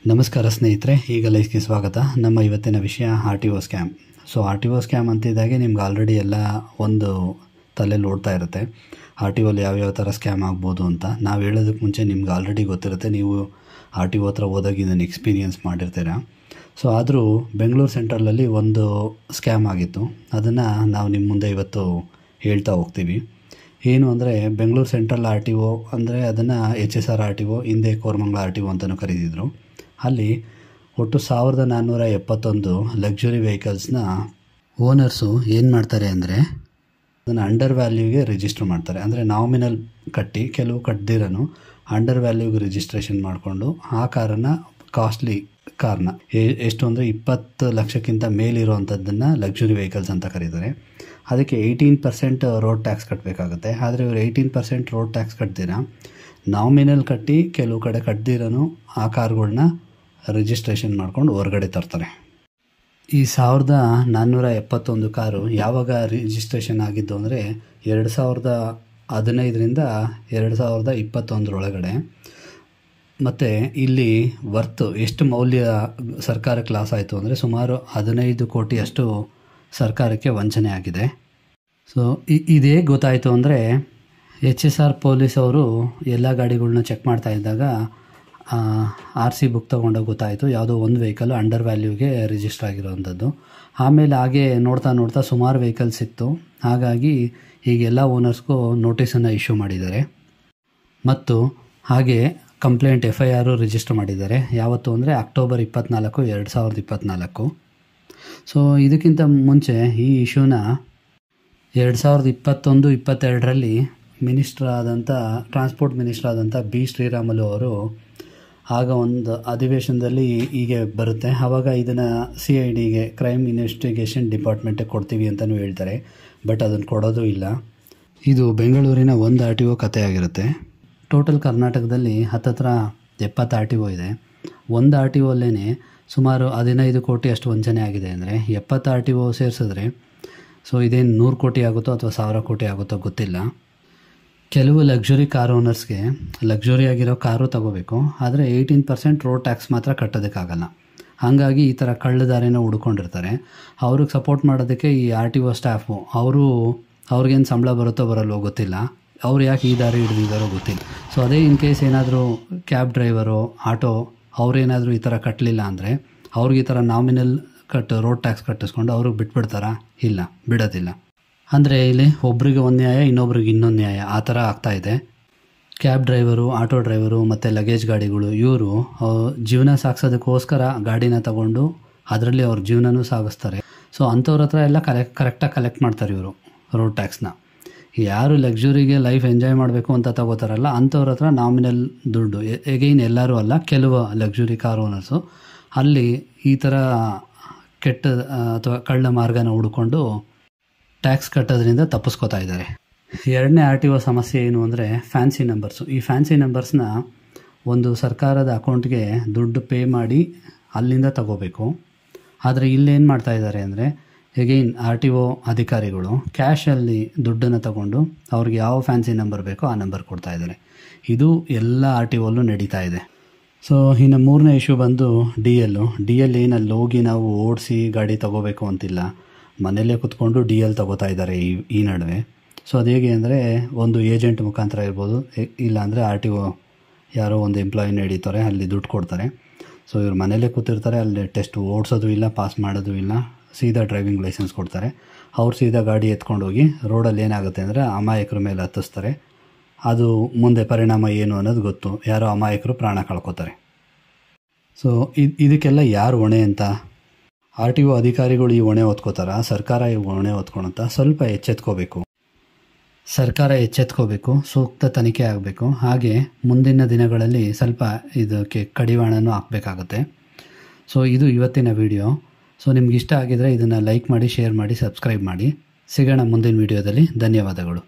ನಮಸ್ಕಾರ ಸ್ನೇಹಿತರೆ, ಈಗ ಲೈಫ್ಗೆ ಸ್ವಾಗತ. ನಮ್ಮ ಇವತ್ತಿನ ವಿಷಯ RTO scam. So RTO scam ಅಂತಿದ್ದಾಗೆ ನಿಮ್ಗೆ ಆಲ್ರೆಡಿ ಎಲ್ಲ ಒಂದು ತಲೆಯಲ್ಲಿ ಓಡ್ತಾ ಇರುತ್ತೆ. RTOಲಿ ಯಾವ್ಯಾವ ಥರ ಸ್ಕ್ಯಾಮ್ ಆಗ್ಬೋದು ಅಂತ. ನಾವು ಹೇಳೋದಕ್ಕೆ ಮುಂಚೆ ನಿಮ್ಗೆ ಆಲ್ರೆಡಿ ಗೊತ್ತಿರುತ್ತೆ, ನೀವು RTO ಹತ್ರ ಹೋದಾಗ ಇದನ್ನು ಎಕ್ಸ್ಪೀರಿಯನ್ಸ್ ಮಾಡಿರ್ತೀರ. ಸೊ ಆದರೂ ಬೆಂಗಳೂರು ಸೆಂಟ್ರಲಲ್ಲಿ ಒಂದು ಸ್ಕ್ಯಾಮ್ ಆಗಿತ್ತು. ಅದನ್ನು ನಾವು ನಿಮ್ಮ ಮುಂದೆ ಇವತ್ತು ಹೇಳ್ತಾ ಹೋಗ್ತೀವಿ. ಏನು ಅಂದರೆ, ಬೆಂಗಳೂರು ಸೆಂಟ್ರಲ್ RTO ಅಂದರೆ ಅದನ್ನು HSR RTO, ಹಿಂದೆ ಕೋರಮಂಗಲ RTO ಅಂತಲೂ ಕರೀತಿದ್ರು. ಅಲ್ಲಿ ಒಟ್ಟು 1471 ಲಕ್ಸುರಿ ವೆಹಿಕಲ್ಸ್ನ ಓನರ್ಸು ಏನು ಮಾಡ್ತಾರೆ ಅಂದರೆ, ಅದನ್ನು ಅಂಡರ್ ವ್ಯಾಲ್ಯೂಗೆ ರಿಜಿಸ್ಟರ್ ಮಾಡ್ತಾರೆ. ಅಂದರೆ ನಾಮಿನಲ್ ಕಟ್ಟಿ, ಕೆಲವು ಕಟ್ದಿರನು ಅಂಡರ್ ವ್ಯಾಲ್ಯೂಗೆ ರಿಜಿಸ್ಟ್ರೇಷನ್ ಮಾಡಿಕೊಂಡು ಆ ಕಾರನ್ನು, ಕಾಸ್ಟ್ಲಿ ಕಾರ್ನ, ಎಷ್ಟು ಅಂದರೆ 20 ಲಕ್ಷಕ್ಕಿಂತ ಮೇಲಿರುವಂಥದ್ದನ್ನು ಲಕ್ಸುರಿ ವೆಹಿಕಲ್ಸ್ ಅಂತ ಕರೀತಾರೆ. ಅದಕ್ಕೆ 18% ರೋಡ್ ಟ್ಯಾಕ್ಸ್ ಕಟ್ಟಬೇಕಾಗುತ್ತೆ. ಆದರೆ ಇವರು 18% ರೋಡ್ ಟ್ಯಾಕ್ಸ್ ಕಟ್ದಿರ ನಾಮಿನಲ್ ಕಟ್ಟಿ, ಕೆಲವು ಕಡೆ ಕಟ್ದಿರನು ಆ ಕಾರ್ಗಳನ್ನ ರಿಜಿಸ್ಟ್ರೇಷನ್ ಮಾಡ್ಕೊಂಡು ಹೊರಗಡೆ ತರ್ತಾರೆ. ಈ 1471 ಕಾರು ಯಾವಾಗ ರಿಜಿಸ್ಟ್ರೇಷನ್ ಆಗಿದ್ದು ಅಂದರೆ 2015ರಿಂದ 2021 ಒಳಗಡೆ. ಮತ್ತು ಇಲ್ಲಿ ವರ್ತ್ ಎಷ್ಟು ಮೌಲ್ಯ ಸರ್ಕಾರಕ್ಕೆ ಲಾಸ್ ಆಯಿತು ಅಂದರೆ ಸುಮಾರು 15 ಕೋಟಿಯಷ್ಟು ಸರ್ಕಾರಕ್ಕೆ ವಂಚನೆ ಆಗಿದೆ. ಸೊ ಇದೇ ಗೊತ್ತಾಯಿತು ಅಂದರೆ, HSR ಪೊಲೀಸ್ ಅವರು ಎಲ್ಲ ಗಾಡಿಗಳನ್ನ ಚೆಕ್ ಮಾಡ್ತಾ ಇದ್ದಾಗ RC ಬುಕ್ ತೊಗೊಂಡಾಗ ಗೊತ್ತಾಯಿತು ಯಾವುದೋ ಒಂದು ವೆಹಿಕಲ್ ಅಂಡರ್ ವ್ಯಾಲ್ಯೂಗೆ ರಿಜಿಸ್ಟರ್ ಆಗಿರೋವಂಥದ್ದು. ಆಮೇಲೆ ಹಾಗೆ ನೋಡ್ತಾ ಸುಮಾರು ವೆಹಿಕಲ್ಸ್ ಇತ್ತು. ಹಾಗಾಗಿ ಈಗೆಲ್ಲ ಓನರ್ಸ್ಗೂ ನೋಟಿಸನ್ನು ಇಶ್ಯೂ ಮಾಡಿದ್ದಾರೆ. ಮತ್ತು ಹಾಗೆ ಕಂಪ್ಲೇಂಟ್ FIR ರಿಜಿಸ್ಟರ್ ಮಾಡಿದ್ದಾರೆ. ಯಾವತ್ತು ಅಂದರೆ ಅಕ್ಟೋಬರ್ 24, 2024. ಸೊ ಇದಕ್ಕಿಂತ ಮುಂಚೆ ಈ ಇಶ್ಯೂನ 2021-22ರಲ್ಲಿ ಟ್ರಾನ್ಸ್ಪೋರ್ಟ್ ಮಿನಿಸ್ಟರ್ ಆದಂಥ B. ಶ್ರೀರಾಮುಲು ಅವರು ಆಗ ಒಂದು ಅಧಿವೇಶನದಲ್ಲಿ ಹೀಗೆ ಬರುತ್ತೆ. ಆವಾಗ ಇದನ್ನು CIDಗೆ, ಕ್ರೈಮ್ ಇನ್ವೆಸ್ಟಿಗೇಷನ್ ಡಿಪಾರ್ಟ್ಮೆಂಟಿಗೆ ಕೊಡ್ತೀವಿ ಅಂತಲೂ ಹೇಳ್ತಾರೆ. ಬಟ್ ಅದನ್ನು ಕೊಡೋದು ಇಲ್ಲ. ಇದು ಬೆಂಗಳೂರಿನ ಒಂದು RTO ಕಥೆಯಾಗಿರುತ್ತೆ. ಟೋಟಲ್ ಕರ್ನಾಟಕದಲ್ಲಿ ಹತ್ತತ್ರ 70 RTO ಇದೆ. ಒಂದು RTOಲ್ಲೇ ಸುಮಾರು 15 ಕೋಟಿ ಅಷ್ಟು ವಂಚನೆ ಆಗಿದೆ. ಅಂದರೆ 70 RTO ಸೇರಿಸಿದ್ರೆ ಸೊ ಇದೇನು 100 ಕೋಟಿ ಆಗುತ್ತೋ ಅಥವಾ 1000 ಕೋಟಿ ಆಗುತ್ತೋ ಗೊತ್ತಿಲ್ಲ. ಕೆಲವು ಲಕ್ಸುರಿ ಕಾರ್ ಓನರ್ಸ್ಗೆ ಲಕ್ಸುರಿ ಆಗಿರೋ ಕಾರು ತಗೋಬೇಕು, ಆದರೆ 18% ರೋಡ್ ಟ್ಯಾಕ್ಸ್ ಮಾತ್ರ ಕಟ್ಟೋದಕ್ಕಾಗಲ್ಲ. ಹಾಗಾಗಿ ಈ ಥರ ಕಳ್ಳದಾರಿನ ಹುಡ್ಕೊಂಡಿರ್ತಾರೆ. ಅವ್ರಿಗೆ ಸಪೋರ್ಟ್ ಮಾಡೋದಕ್ಕೆ ಈ RTO ಸ್ಟಾಫು, ಅವ್ರಿಗೇನು ಸಂಬಳ ಬರುತ್ತೋ ಬರಲ್ವೋ ಗೊತ್ತಿಲ್ಲ, ಅವ್ರು ಯಾಕೆ ಈ ದಾರಿ ಹಿಡಿದಿದ್ದಾರೋ ಗೊತ್ತಿಲ್ಲ. ಸೊ ಅದೇ ಇನ್ ಕೇಸ್ ಏನಾದರೂ ಕ್ಯಾಬ್ ಡ್ರೈವರು, ಆಟೋ ಅವ್ರೇನಾದರೂ ಈ ಥರ ಕಟ್ಟಲಿಲ್ಲ ಅಂದರೆ ಅವ್ರಿಗೆ ಈ ಥರ ನಾಮಿನಲ್ ರೋಡ್ ಟ್ಯಾಕ್ಸ್ ಕಟ್ಟಿಸ್ಕೊಂಡು ಅವ್ರಿಗೆ ಬಿಟ್ಬಿಡ್ತಾರಾ? ಇಲ್ಲ, ಬಿಡೋದಿಲ್ಲ. ಅಂದರೆ ಇಲ್ಲಿ ಒಬ್ರಿಗೆ ಒಂದು ನ್ಯಾಯ, ಇನ್ನೊಬ್ರಿಗೆ ಇನ್ನೊಂದು ನ್ಯಾಯ, ಆ ಥರ ಆಗ್ತಾಯಿದೆ. ಕ್ಯಾಬ್ ಡ್ರೈವರು, ಆಟೋ ಡ್ರೈವರು ಮತ್ತು ಲಗೇಜ್ ಗಾಡಿಗಳು, ಇವರು ಜೀವನ ಸಾಗಿಸೋದಕ್ಕೋಸ್ಕರ ಗಾಡಿನ ತಗೊಂಡು ಅದರಲ್ಲಿ ಅವ್ರ ಜೀವನನೂ ಸಾಗಿಸ್ತಾರೆ. ಸೊ ಅಂಥವ್ರ ಹತ್ರ ಎಲ್ಲ ಕರೆಕ್ಟಾಗಿ ಕಲೆಕ್ಟ್ ಮಾಡ್ತಾರೆ ಇವರು ರೋಡ್ ಟ್ಯಾಕ್ಸ್ನ. ಯಾರು ಲಕ್ಸುರಿಗೆ ಲೈಫ್ ಎಂಜಾಯ್ ಮಾಡಬೇಕು ಅಂತ ತಗೋತಾರಲ್ಲ, ಅಂಥವ್ರ ಹತ್ರ ನಾಮಿನಲ್ ದುಡ್ಡು. ಎಗೈನ್ ಎಲ್ಲರೂ ಅಲ್ಲ, ಕೆಲವು ಲಕ್ಸುರಿ ಕಾರ್ ಓನರ್ಸು ಅಲ್ಲಿ ಈ ಥರ ಕೆಟ್ಟ ಅಥವಾ ಕಳ್ಳ ಮಾರ್ಗನ ಹುಡ್ಕೊಂಡು ಟ್ಯಾಕ್ಸ್ ಕಟ್ಟೋದ್ರಿಂದ ತಪ್ಪಿಸ್ಕೋತಾ ಇದ್ದಾರೆ. ಎರಡನೇ RTO ಸಮಸ್ಯೆ ಏನು ಅಂದರೆ ಫ್ಯಾನ್ಸಿ ನಂಬರ್ಸು. ಈ ಫ್ಯಾನ್ಸಿ ನಂಬರ್ಸ್ನ ಒಂದು ಸರ್ಕಾರದ ಅಕೌಂಟ್ಗೆ ದುಡ್ಡು ಪೇ ಮಾಡಿ ಅಲ್ಲಿಂದ ತಗೋಬೇಕು. ಆದರೆ ಇಲ್ಲೇನು ಮಾಡ್ತಾ ಇದ್ದಾರೆ ಅಂದರೆ, ಎಗೈನ್ RTO ಅಧಿಕಾರಿಗಳು ಕ್ಯಾಶಲ್ಲಿ ದುಡ್ಡನ್ನು ತಗೊಂಡು ಅವ್ರಿಗೆ ಯಾವ ಫ್ಯಾನ್ಸಿ ನಂಬರ್ ಬೇಕೋ ಆ ನಂಬರ್ ಕೊಡ್ತಾ ಇದ್ದಾರೆ. ಇದು ಎಲ್ಲ RTOಲ್ಲೂ ನಡೀತಾ ಇದೆ. ಸೊ ಇನ್ನು ಮೂರನೇ ಇಶ್ಯೂ ಬಂದು DL ಏನಲ್ಲಿ ಹೋಗಿ ನಾವು ಓಡಿಸಿ ಗಾಡಿ ತಗೋಬೇಕು ಅಂತಿಲ್ಲ, ಮನೆಯಲ್ಲೇ ಕೂತ್ಕೊಂಡು DL ತಗೋತಾ ಇದ್ದಾರೆ ಈ ನಡುವೆ. ಸೊ ಅದು ಹೇಗೆ ಅಂದರೆ, ಒಂದು ಏಜೆಂಟ್ ಮುಖಾಂತರ ಇರ್ಬೋದು, ಇಲ್ಲಾಂದರೆ RTO ಯಾರೋ ಒಂದು ಎಂಪ್ಲಾಯಿನ ಹಿಡಿತಾರೆ, ಅಲ್ಲಿ ದುಡ್ಡು ಕೊಡ್ತಾರೆ. ಸೊ ಇವ್ರು ಮನೆಯಲ್ಲೇ ಕೂತಿರ್ತಾರೆ, ಅಲ್ಲಿ ಟೆಸ್ಟ್ ಓಡಿಸೋದು ಇಲ್ಲ, ಪಾಸ್ ಮಾಡೋದು ಇಲ್ಲ, ಸೀದಾ ಡ್ರೈವಿಂಗ್ ಲೈಸೆನ್ಸ್ ಕೊಡ್ತಾರೆ. ಅವ್ರು ಸೀದಾ ಗಾಡಿ ಎತ್ಕೊಂಡು ಹೋಗಿ ರೋಡಲ್ಲಿ ಏನಾಗುತ್ತೆ ಅಂದರೆ ಅಮಾಯಕರ ಮೇಲೆ ಹತ್ತಿಸ್ತಾರೆ. ಅದು ಮುಂದೆ ಪರಿಣಾಮ ಏನು ಅನ್ನೋದು ಗೊತ್ತು, ಯಾರೋ ಅಮಾಯಕರು ಪ್ರಾಣ ಕಳ್ಕೊತಾರೆ. ಸೊ ಇದಕ್ಕೆಲ್ಲ ಯಾರು ಹೊಣೆ ಅಂತ? RTO ಅಧಿಕಾರಿಗಳು ಈ ಹೊಣೆ ಹೊತ್ಕೋತಾರ? ಸರ್ಕಾರ ಈ ಹೊಣೆ ಹೊತ್ಕೊಳುತ್ತಾ? ಸ್ವಲ್ಪ ಸರ್ಕಾರ ಎಚ್ಚೆತ್ಕೋಬೇಕು, ಸೂಕ್ತ ತನಿಖೆ ಆಗಬೇಕು. ಹಾಗೆ ಮುಂದಿನ ದಿನಗಳಲ್ಲಿ ಸ್ವಲ್ಪ ಇದಕ್ಕೆ ಕಡಿವಾಣನೂ ಹಾಕಬೇಕಾಗುತ್ತೆ. ಸೊ ಇದು ಇವತ್ತಿನ ವಿಡಿಯೋ. ಸೊ ನಿಮ್ಗೆ ಇಷ್ಟ ಆಗಿದರೆ ಇದನ್ನು ಲೈಕ್ ಮಾಡಿ, ಶೇರ್ ಮಾಡಿ, ಸಬ್ಸ್ಕ್ರೈಬ್ ಮಾಡಿ. ಸಿಗೋಣ ಮುಂದಿನ ವಿಡಿಯೋದಲ್ಲಿ. ಧನ್ಯವಾದಗಳು.